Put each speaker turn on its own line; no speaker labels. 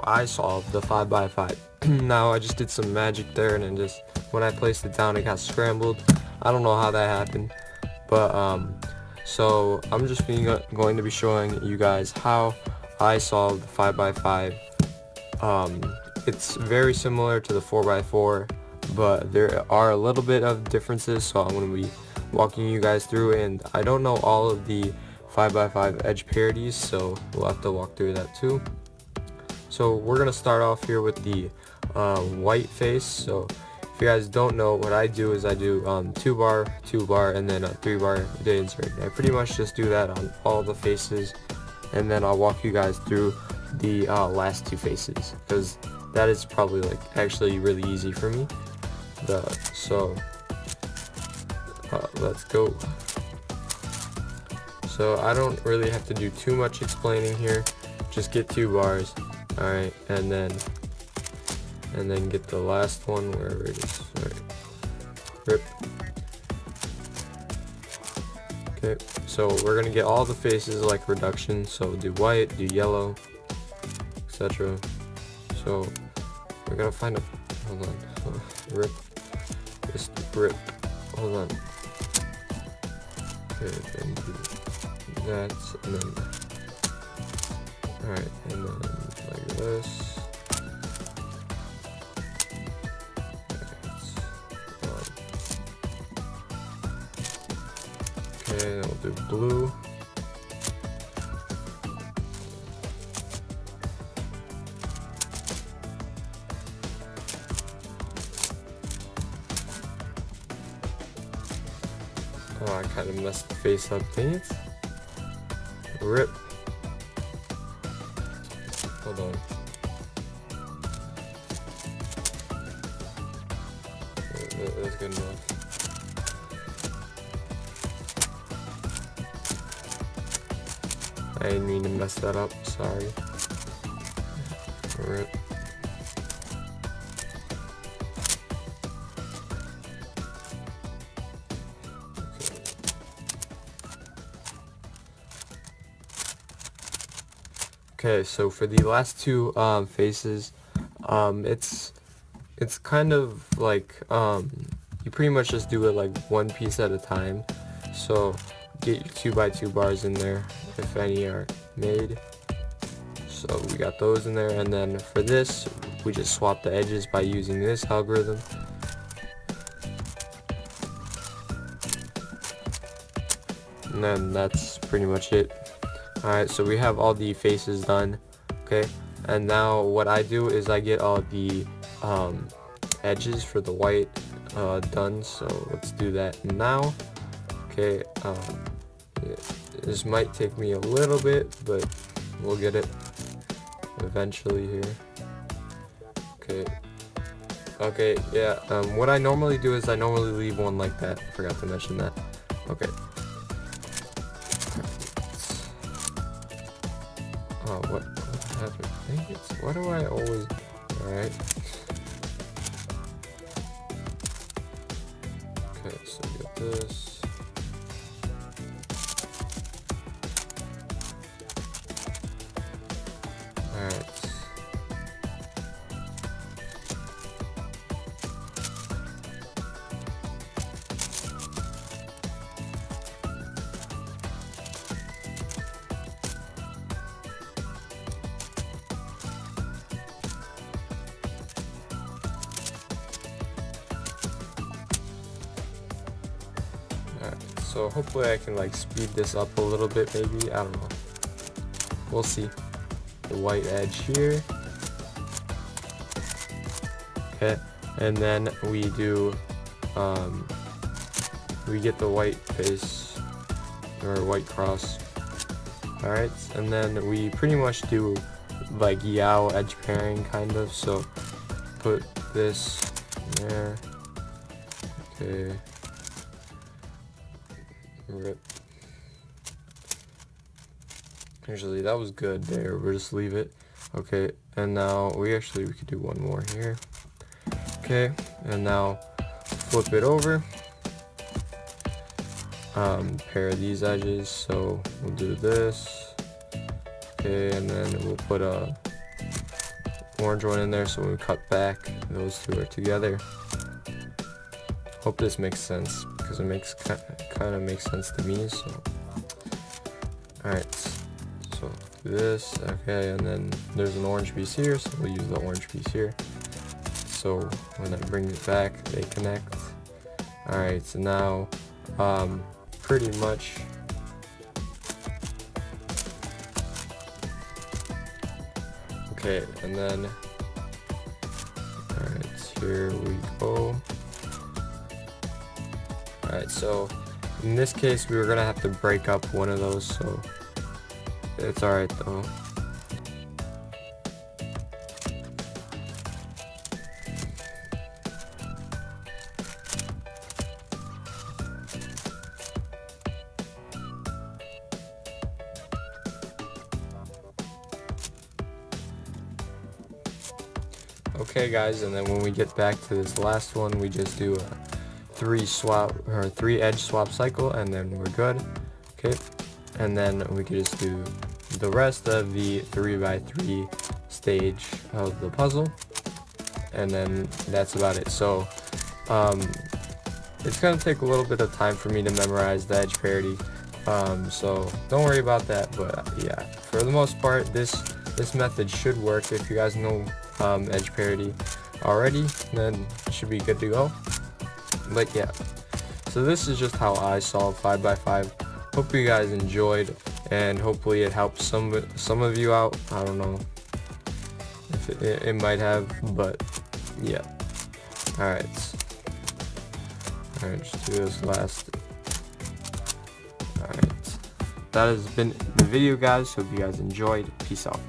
I solved the 5 by 5. Now I just did some magic there, and then just when I placed it down it got scrambled. I don't know how that happened, but so I'm just going to be showing you guys how I solved the 5 by 5. It's very similar to the 4 by 4, but there are a little bit of differences, so I'm going to be walking you guys through, and I don't know all of the 5 by 5 edge parodies, so we'll have to walk through that too. So we're going to start off here with the white face. So if you guys don't know, what I do is I do 2 bar, 2 bar, and then a 3 bar insert. I pretty much just do that on all the faces, and then I'll walk you guys through the last 2 faces, because that is probably like actually really easy for me. Let's go. So I don't really have to do too much explaining here, just get 2 bars. Alright, and then get the last one wherever it is. Alright. Rip. Okay, so we're gonna get all the faces like reduction, so do white, do yellow, etc. So we're gonna find a, hold on, rip, just rip, hold on. Okay, then do that, and then, alright, and then like this. Okay, then we'll do blue. Oh, I kind of messed the face up. Dang it. Rip. Hold on. That's good enough. I didn't mean to mess that up. Sorry. Rip. Okay, so for the last 2 faces, it's kind of like you pretty much just do it like one piece at a time. So get your 2 by 2 bars in there if any are made. So we got those in there, and then for this we just swap the edges by using this algorithm. And then that's pretty much it. Alright, so we have all the faces done, okay, and now what I do is I get all the edges for the white done, so let's do that now. Okay, this might take me a little bit, but we'll get it eventually here. Okay, yeah, what I normally do is I normally leave one like that. I forgot to mention that. Okay. Oh, what happened? Dang it. Why do I always... Alright. Okay, so get this. Alright. So hopefully I can like speed this up a little bit, maybe, I don't know. We'll see. The white edge here. Okay, and then we do, we get the white face, or white cross. Alright, and then we pretty much do like Yao edge pairing kind of, so put this in there. Okay. Rip. Actually, that was good there. We'll just leave it. Okay, and now we could do one more here. Okay, and now flip it over. Pair these edges. So we'll do this. Okay, and then we'll put a orange one in there, so when we cut back, those two are together. Hope this makes sense, because it makes kind of makes sense to me. So, alright, so this, okay, and then there's an orange piece here, so we'll use the orange piece here. So when I bring it back, they connect. Alright, so now pretty much okay, and then alright, here we go. Alright, so in this case we were gonna have to break up one of those, so it's alright though. Okay guys, and then when we get back to this last one, we just do a 3 edge swap cycle, and then we're good. Okay, and then we can just do the rest of the 3x3 stage of the puzzle, and then that's about it. So it's gonna take a little bit of time for me to memorize the edge parity, so don't worry about that. But yeah, for the most part, this method should work. If you guys know edge parity already, then it should be good to go. But yeah, so this is just how I solve 5x5. Hope you guys enjoyed, and hopefully it helps some of you out. I don't know if it might have, but yeah. Alright, just do this last. Alright, that has been the video, guys. Hope you guys enjoyed. Peace out.